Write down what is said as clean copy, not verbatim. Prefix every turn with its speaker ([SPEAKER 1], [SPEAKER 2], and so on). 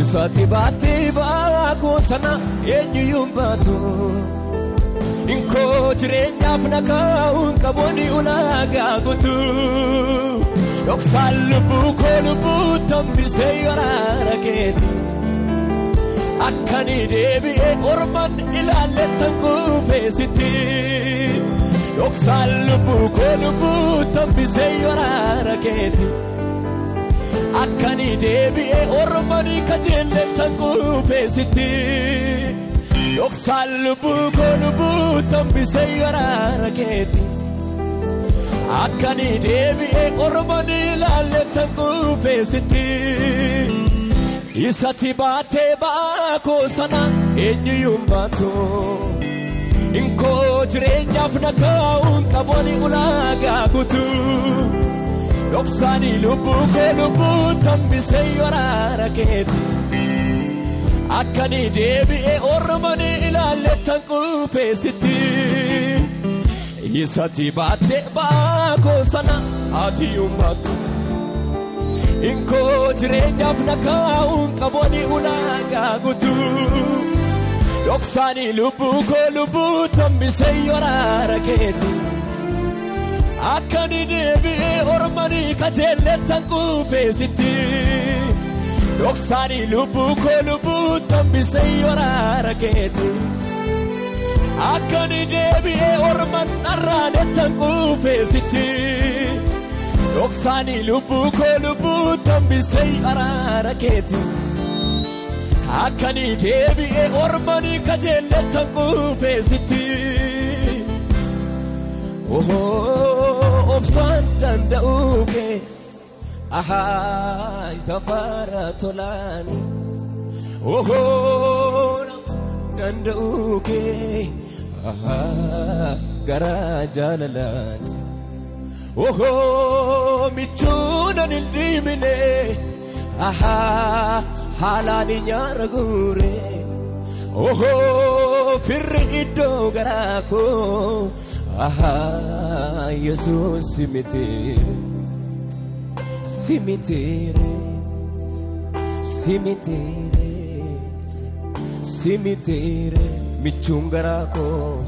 [SPEAKER 1] Isati baatee baakoo sana eenyuyyuun baatu Inkoo jireenyaaf nakaa'uun qaboonni ulaagaa guutu Dhoksaan lubbuu koo lubbuu tambisee waraana keeti Akkanii deebi'ee orman ilaallettan quufeessitti Dhoksaan lubbuu koo lubbuu tambisee waraana keeti Akkanii deebi'ee ormanii kajeellettan quufeessitti Dhoksaan lubbuu koo lubbuu tambisee waraana keeti Akkanii deebi'ee ormanii ilaallettan quufeessitti Isati baatee baakoo sana eenyuyyuun baatu Inkoo jireenyaaf nakaa'uun qaboonni ulaagaa guutu Dhoksaanii lubbuu koo lubbuu tambisee waraana keeti Akkanii deebi'ee ormanii ilaallettan quufeessitti Isati baatee baakoo sana atiyyuun baatu Inkoo jireenyaaf nakaa'uun qaboonni ulaagaa guutu Dhoksaanii lubbuu koo lubbuu tambisee waraana keeti Akkanii deebi'ee ormanii kajeellettan quufeessitti Dhoksaanii lubbuu koo lubbuu tambisee waraana keeti Akkanii deebi'ee orman arraadettan quufeessitti Dhoksaanii lubbuu koo lubbuu tambisee waraana keeti Akkanii deebi'ee ormanii kajeellettan quufeessitti Obsaan danda'uu kee isa faara tolaani danda'uu kee garaa jaalalaani michuunan hin dhiibine haalaan nyaara guure firri iddoo garaa koo Yesus cimitiire michuun garaa koo